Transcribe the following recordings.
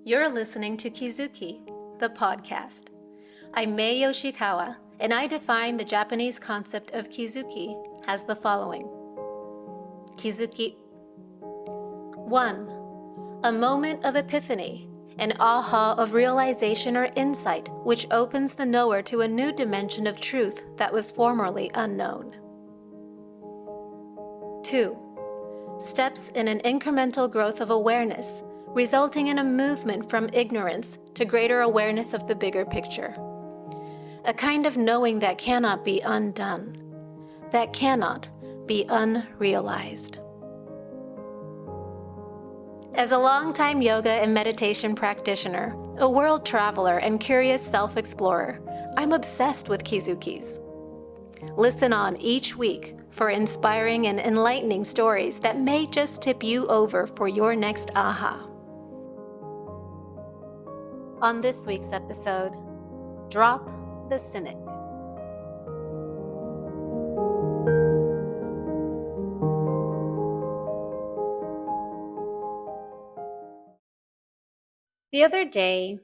You're listening to Kizuki, the podcast. I'm Mae Yoshikawa, and I define the Japanese concept of Kizuki as the following. Kizuki 1. A moment of epiphany, an aha of realization or insight which opens the knower to a new dimension of truth that was formerly unknown. 2. Steps in an incremental growth of awareness, resulting in a movement from ignorance to greater awareness of the bigger picture. A kind of knowing that cannot be undone, that cannot be unrealized. As a longtime yoga and meditation practitioner, a world traveler, and curious self-explorer, I'm obsessed with Kizukis. Listen on each week for inspiring and enlightening stories that may just tip you over for your next aha. On this week's episode, Drop the Cynic. The other day,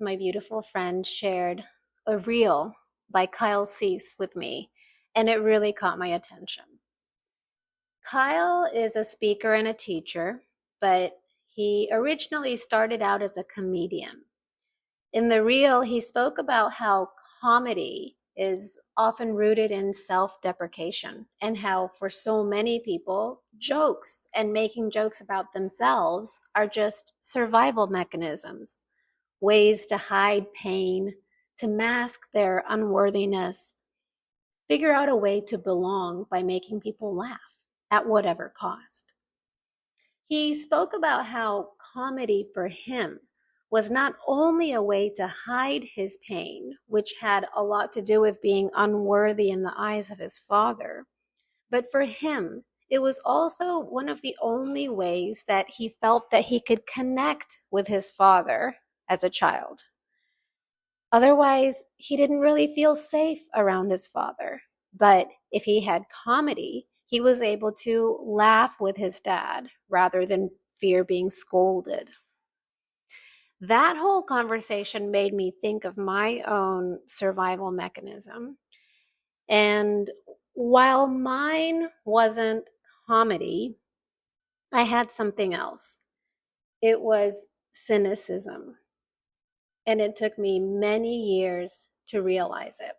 my beautiful friend shared a reel by Kyle Cease with me, and it really caught my attention. Kyle is a speaker and a teacher, but he originally started out as a comedian. In the reel, he spoke about how comedy is often rooted in self-deprecation and how for so many people, jokes and making jokes about themselves are just survival mechanisms, ways to hide pain, to mask their unworthiness, figure out a way to belong by making people laugh at whatever cost. He spoke about how comedy for him was not only a way to hide his pain, which had a lot to do with being unworthy in the eyes of his father, but for him, it was also one of the only ways that he felt that he could connect with his father as a child. Otherwise, he didn't really feel safe around his father. But if he had comedy, he was able to laugh with his dad rather than fear being scolded. That whole conversation made me think of my own survival mechanism. And while mine wasn't comedy, I had something else. It was cynicism. And it took me many years to realize it.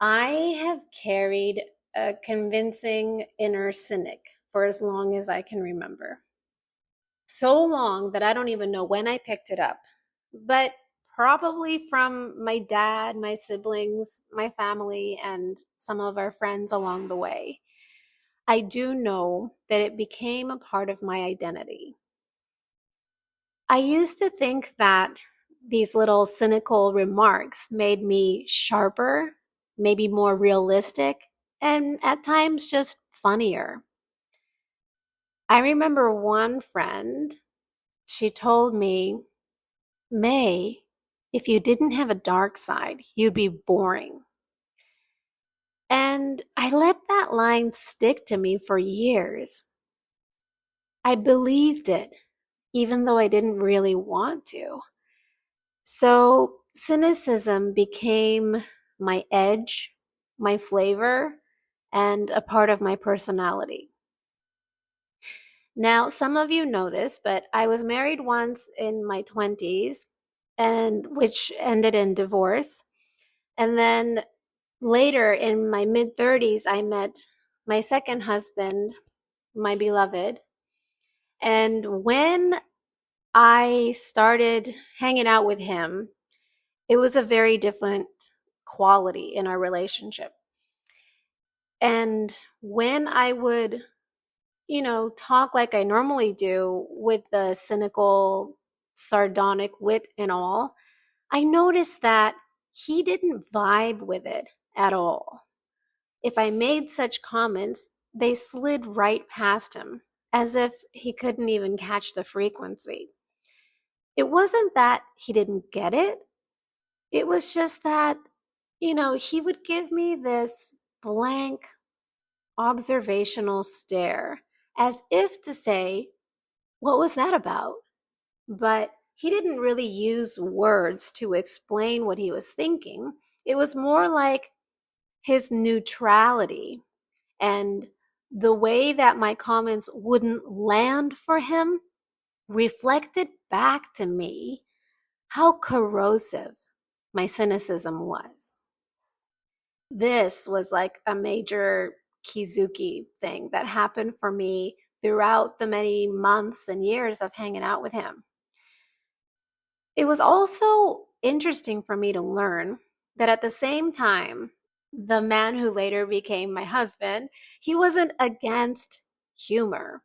I have carried a convincing inner cynic for as long as I can remember. So long that I don't even know when I picked it up, but probably from my dad, my siblings, my family, and some of our friends along the way. I do know that it became a part of my identity. I used to think that these little cynical remarks made me sharper, maybe more realistic, and at times just funnier. I remember one friend, she told me, May, if you didn't have a dark side, you'd be boring. And I let that line stick to me for years. I believed it, even though I didn't really want to. So cynicism became my edge, my flavor, and a part of my personality. Now, some of you know this, but I was married once in my 20s, and which ended in divorce. And then later in my mid-30s, I met my second husband, my beloved. And when I started hanging out with him, it was a very different quality in our relationship. And when I would talk like I normally do with the cynical, sardonic wit and all, I noticed that he didn't vibe with it at all. If I made such comments, they slid right past him, as if he couldn't even catch the frequency. It wasn't that he didn't get it. It was just that, he would give me this blank, observational stare, as if to say, what was that about? but he didn't really use words to explain what he was thinking. It was more like his neutrality and the way that my comments wouldn't land for him reflected back to me how corrosive my cynicism was. This was like a major Kizuki thing that happened for me throughout the many months and years of hanging out with him. It was also interesting for me to learn that at the same time, the man who later became my husband, he wasn't against humor.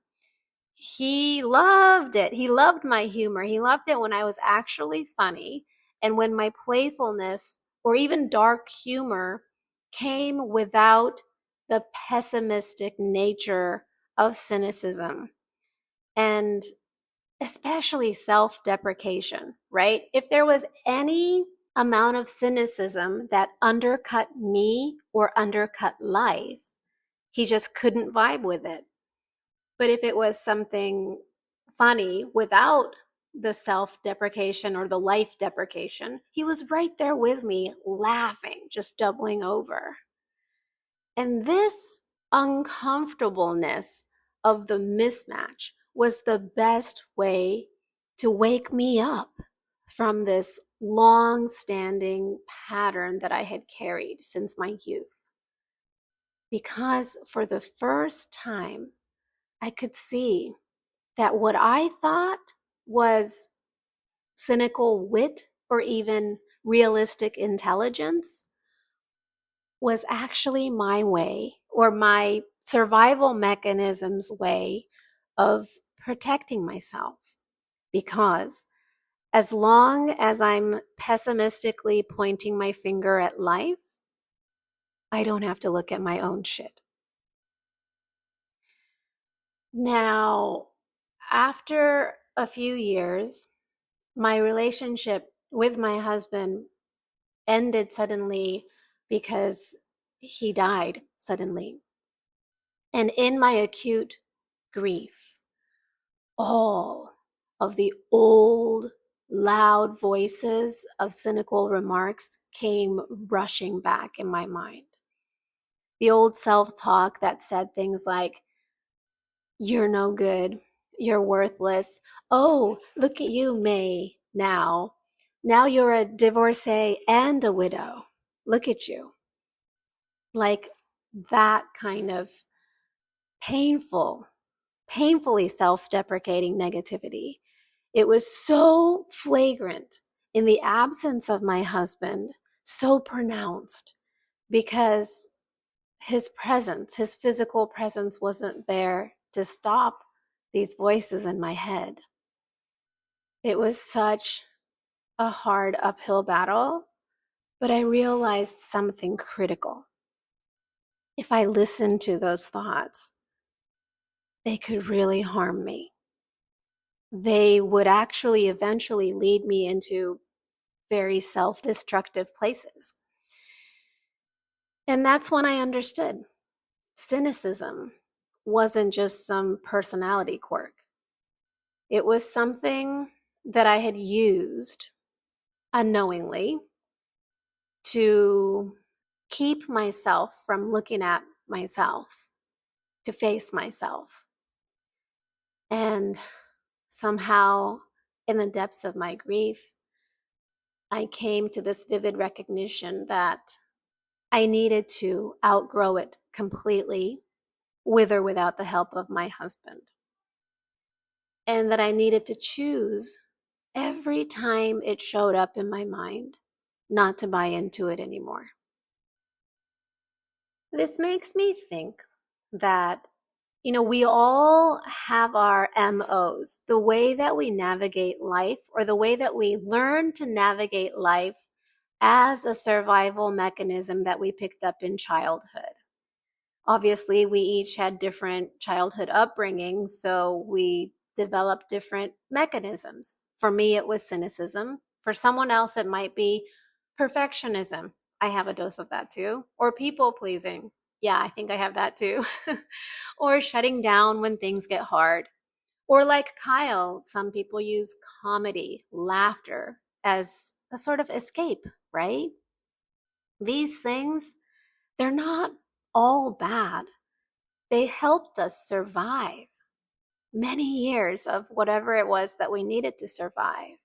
He loved it. He loved my humor. He loved it when I was actually funny and when my playfulness or even dark humor came without the pessimistic nature of cynicism and especially self deprecation, right? If there was any amount of cynicism that undercut me or undercut life, he just couldn't vibe with it. But if it was something funny without the self deprecation or the life deprecation, he was right there with me, laughing, just doubling over. And this uncomfortableness of the mismatch was the best way to wake me up from this long standing pattern that I had carried since my youth. Because for the first time, I could see that what I thought was cynical wit or even realistic intelligence was actually my way or my survival mechanism's way of protecting myself. Because as long as I'm pessimistically pointing my finger at life, I don't have to look at my own shit. Now, after a few years, my relationship with my husband ended suddenly because he died suddenly. And in my acute grief, all of the old, loud voices of cynical remarks came rushing back in my mind. The old self talk that said things like, "You're no good. You're worthless. Oh, look at you, Mae, now. Now you're a divorcee and a widow. Look at you." Like that kind of painfully self deprecating negativity. It was so flagrant in the absence of my husband, so pronounced, because his presence, his physical presence, wasn't there to stop these voices in my head. It was such a hard uphill battle, but I realized something critical. If I listened to those thoughts, they could really harm me. They would actually eventually lead me into very self destructive places. And that's when I understood cynicism wasn't just some personality quirk, it was something that I had used unknowingly to keep myself from looking at myself, to face myself. And somehow, in the depths of my grief, I came to this vivid recognition that I needed to outgrow it completely, with or without the help of my husband. And that I needed to choose every time it showed up in my mind not to buy into it anymore. This makes me think that, we all have our MOs, the way that we navigate life or the way that we learn to navigate life as a survival mechanism that we picked up in childhood. Obviously, we each had different childhood upbringings, so we developed different mechanisms. For me, it was cynicism. For someone else, it might be perfectionism. I have a dose of that too. Or people pleasing. Yeah, I think I have that too. Or shutting down when things get hard. Or like Kyle, some people use comedy, laughter as a sort of escape, right? These things, they're not all bad. They helped us survive many years of whatever it was that we needed to survive.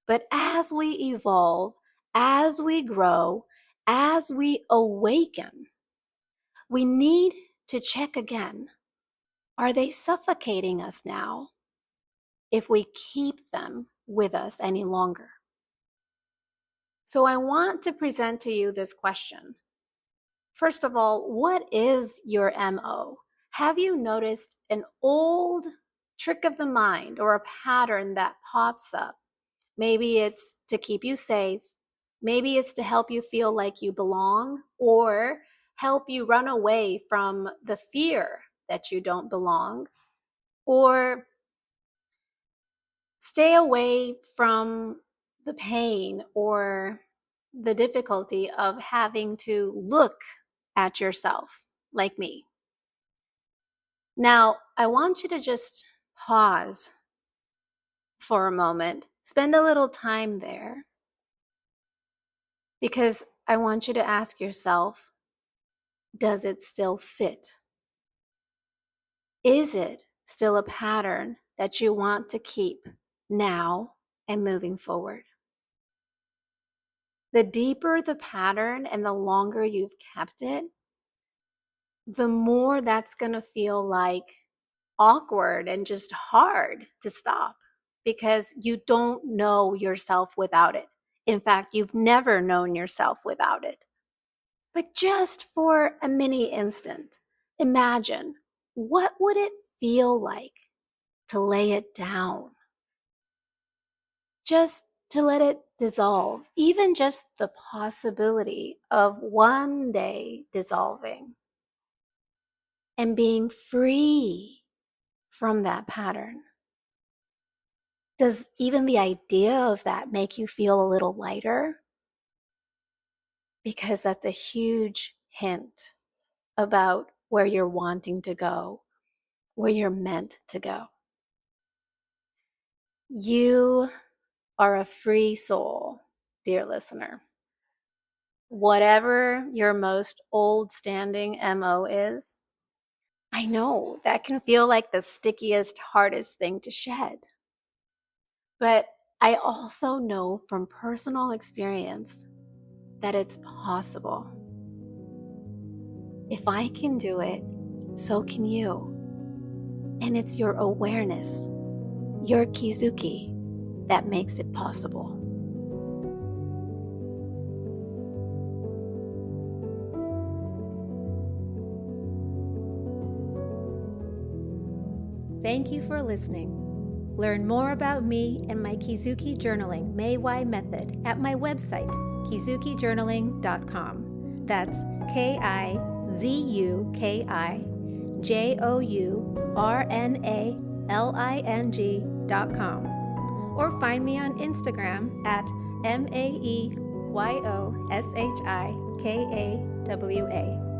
But as we evolve, as we grow, as we awaken, we need to check again. Are they suffocating us now if we keep them with us any longer? So I want to present to you this question. First of all, what is your MO? Have you noticed an old trick of the mind or a pattern that pops up? Maybe it's to keep you safe. Maybe it's to help you feel like you belong, or help you run away from the fear that you don't belong, or stay away from the pain or the difficulty of having to look at yourself like me. Now, I want you to just pause for a moment, spend a little time there, because I want you to ask yourself, does it still fit? Is it still a pattern that you want to keep now and moving forward? The deeper the pattern and the longer you've kept it, the more that's going to feel like awkward and just hard to stop, because you don't know yourself without it. In fact, you've never known yourself without it. But just for a mini instant, imagine, what would it feel like to lay it down? Just to let it dissolve, even just the possibility of one day dissolving and being free from that pattern. Does even the idea of that make you feel a little lighter? Because that's a huge hint about where you're wanting to go, where you're meant to go. You are a free soul, dear listener. Whatever your most old standing MO is, I know that can feel like the stickiest, hardest thing to shed. But I also know from personal experience that it's possible. If I can do it, so can you. And it's your awareness, your Kizuki, that makes it possible. Thank you for listening. Learn more about me and my Kizuki journaling Mae Y method at my website, kizukijournaling.com. That's KIZUKIJOURNALING.com. Or find me on Instagram at MAEYOSHIKAWA.